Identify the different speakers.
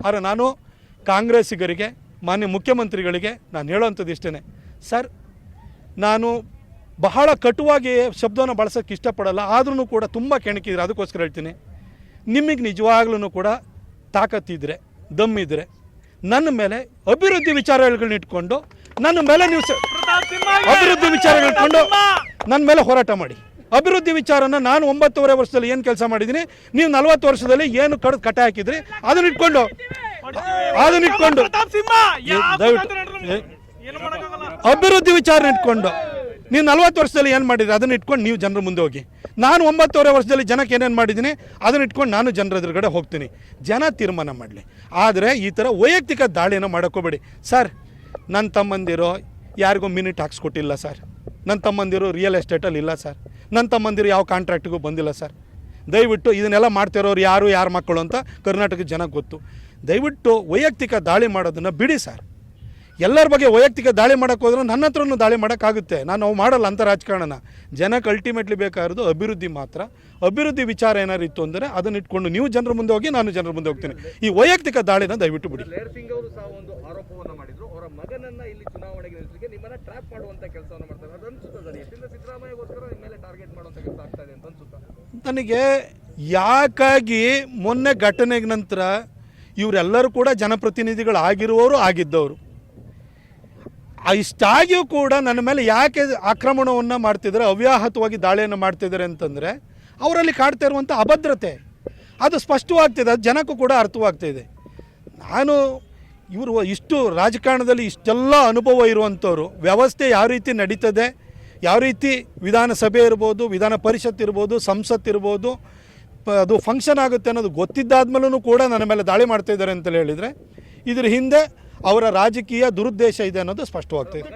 Speaker 1: ಆದರೆ ನಾನು ಕಾಂಗ್ರೆಸ್ಸಿಗರಿಗೆ ಮಾನ್ಯ ಮುಖ್ಯಮಂತ್ರಿಗಳಿಗೆ ನಾನು ಹೇಳೋವಂಥದ್ದು ಇಷ್ಟೇ, ಸರ್ ನಾನು ಬಹಳ ಕಟುವಾಗಿ ಶಬ್ದವನ್ನು ಬಳಸೋಕ್ಕೆ ಇಷ್ಟಪಡಲ್ಲ, ಆದ್ರೂ ಕೂಡ ತುಂಬ ಕೆಣಕಿದ್ರೆ ಅದಕ್ಕೋಸ್ಕರ ಹೇಳ್ತೀನಿ, ನಿಮಗೆ ನಿಜವಾಗ್ಲೂ ಕೂಡ ತಾಕತ್ತಿದ್ರೆ ದಮ್ಮಿದ್ರೆ ನನ್ನ ಮೇಲೆ ಅಭಿವೃದ್ಧಿ ವಿಚಾರಗಳನ್ನ ಇಟ್ಕೊಂಡು ನನ್ನ ಮೇಲೆ ನೀವು ಅಭಿವೃದ್ಧಿ ವಿಚಾರಗಳು ಇಟ್ಕೊಂಡು ನನ್ನ ಮೇಲೆ ಹೋರಾಟ ಮಾಡಿ. ಅಭಿವೃದ್ಧಿ ವಿಚಾರನ ನಾನು 9.5 ವರ್ಷದಲ್ಲಿ ಏನು ಕೆಲಸ ಮಾಡಿದ್ದೀನಿ, ನೀವು 40 ವರ್ಷದಲ್ಲಿ ಏನು ಕಟ್ಟೆ ಹಾಕಿದ್ರಿ ಅದನ್ನ ಇಟ್ಕೊಂಡು ಅಭಿವೃದ್ಧಿ ವಿಚಾರ ಇಟ್ಕೊಂಡು ನೀವು 40 ವರ್ಷದಲ್ಲಿ ಏನು ಮಾಡಿದ್ರಿ ಅದನ್ನ ಇಟ್ಕೊಂಡು ನೀವು ಜನರ ಮುಂದೆ ಹೋಗಿ. ನಾನು 9.5 ವರ್ಷದಲ್ಲಿ ಜನಕ್ಕೆ ಏನೇನು ಮಾಡಿದ್ದೀನಿ ಅದನ್ನ ಇಟ್ಕೊಂಡು ನಾನು ಜನರ ಎದುರುಗಡೆ ಹೋಗ್ತೀನಿ, ಜನ ತೀರ್ಮಾನ ಮಾಡಲಿ. ಆದರೆ ಈ ಥರ ವೈಯಕ್ತಿಕ ದಾಳಿನ ಮಾಡೋಕ್ಕೋಬೇಡಿ ಸರ್. ನನ್ನ ತಮ್ಮಂದಿರೋ ಯಾರಿಗೂ ಮಿನಿಟ್ ಹಾಕ್ಸ್ಕೊಟ್ಟಿಲ್ಲ ಸರ್, ನನ್ನ ತಮ್ಮಂದಿರು ರಿಯಲ್ ಎಸ್ಟೇಟಲ್ಲಿ ಇಲ್ಲ ಸರ್, ನನ್ನ ತಮ್ಮಂದಿರು ಯಾವ ಕಾಂಟ್ರಾಕ್ಟಿಗೂ ಬಂದಿಲ್ಲ ಸರ್. ದಯವಿಟ್ಟು ಇದನ್ನೆಲ್ಲ ಮಾಡ್ತಿರೋರು ಯಾರ ಮಕ್ಕಳು ಅಂತ ಕರ್ನಾಟಕದ ಜನಕ್ಕೆ ಗೊತ್ತು. ದಯವಿಟ್ಟು ವೈಯಕ್ತಿಕ ದಾಳಿ ಮಾಡೋದನ್ನು ಬಿಡಿ ಸರ್. ಎಲ್ಲರ ಬಗ್ಗೆ ವೈಯಕ್ತಿಕ ದಾಳಿ ಮಾಡೋಕ್ಕೆ ಹೋದ್ರೆ ನನ್ನ ಹತ್ರನೂ ದಾಳಿ ಮಾಡೋಕ್ಕಾಗುತ್ತೆ, ನಾವು ಮಾಡಲ್ಲ ಅಂತ ರಾಜಕಾರಣನ. ಜನಕ್ಕೆ ಅಲ್ಟಿಮೇಟ್ಲಿ ಬೇಕಾಗಿರೋದು ಅಭಿವೃದ್ಧಿ ಮಾತ್ರ. ಅಭಿವೃದ್ಧಿ ವಿಚಾರ ಏನಾರು ಇತ್ತು ಅಂದರೆ ಅದನ್ನ ಇಟ್ಕೊಂಡು ನೀವು ಜನರ ಮುಂದೆ ಹೋಗಿ, ನಾನು ಜನರ ಮುಂದೆ ಹೋಗ್ತೀನಿ. ಈ ವೈಯಕ್ತಿಕ ದಾಳಿನ ದಯವಿಟ್ಟು ಬಿಡಿ.
Speaker 2: ಸಿಂಗ್ ಅವರು ಸಹ ಒಂದು ಆರೋಪವನ್ನು ಮಾಡಿದ್ರು, ಅವರ ಮಗನನ್ನ ಇಲ್ಲಿ ಚುನಾವಣೆಗೆ ನಿಲ್ಲಿಸಲಿಕ್ಕೆ ನಿಮ್ಮನ್ನ ಟ್ರ್ಯಾಪ್ ಮಾಡುವಂತ ಕೆಲಸವನ್ನು ಮಾಡ್ತಾರೆ. ಅದು ಅನ್ಸುತ್ತದೆ ಎಷ್ಟಿಂದ ಸಿದ್ದರಾಮಯ್ಯಗೋಸ್ಕರ ನಿಮ್ಮ ಮೇಲೆ ಟಾರ್ಗೆಟ್ ಮಾಡುವಂತ ಕೆಲಸ ಆಗ್ತಾ ಇದೆ ಅಂತ ಅನ್ಸುತ್ತಾ?
Speaker 1: ನನಗೆ ಯಾಕಾಗಿ ಮೊನ್ನೆ ಘಟನೆಗೆ ನಂತರ ಇವರೆಲ್ಲರೂ ಕೂಡ ಜನಪ್ರತಿನಿಧಿಗಳು ಆಗಿದ್ದವರು ಇಷ್ಟಾಗಿಯೂ ಕೂಡ ನನ್ನ ಮೇಲೆ ಯಾಕೆ ಆಕ್ರಮಣವನ್ನು ಮಾಡ್ತಿದ್ದಾರೆ, ಅವ್ಯಾಹತವಾಗಿ ದಾಳಿಯನ್ನು ಮಾಡ್ತಿದ್ದಾರೆ ಅಂತಂದರೆ ಅವರಲ್ಲಿ ಕಾಡ್ತಾ ಇರುವಂಥ ಅಭದ್ರತೆ ಅದು ಸ್ಪಷ್ಟವಾಗ್ತಿದೆ, ಅದು ಜನಕ್ಕೂ ಕೂಡ ಅರ್ಥವಾಗ್ತಾಯಿದೆ. ಇವರು ಇಷ್ಟು ರಾಜಕಾರಣದಲ್ಲಿ ಇಷ್ಟೆಲ್ಲ ಅನುಭವ ಇರುವಂಥವ್ರು, ವ್ಯವಸ್ಥೆ ಯಾವ ರೀತಿ ನಡೀತದೆ, ಯಾವ ರೀತಿ ವಿಧಾನಸಭೆ ಇರ್ಬೋದು, ವಿಧಾನ ಪರಿಷತ್ ಇರ್ಬೋದು, ಸಂಸತ್ ಇರ್ಬೋದು, ಅದು ಫಂಕ್ಷನ್ ಆಗುತ್ತೆ ಅನ್ನೋದು ಗೊತ್ತಿದ್ದಾದ್ಮೇಲೂ ಕೂಡ ನನ್ನ ಮೇಲೆ ದಾಳಿ ಮಾಡ್ತಾಯಿದ್ದಾರೆ ಅಂತೇಳಿ ಹೇಳಿದರೆ ಇದ್ರ ಹಿಂದೆ ಅವರ ರಾಜಕೀಯ ದುರುದ್ದೇಶ ಇದೆ ಅನ್ನೋದು ಸ್ಪಷ್ಟವಾಗ್ತಾಯಿದೆ.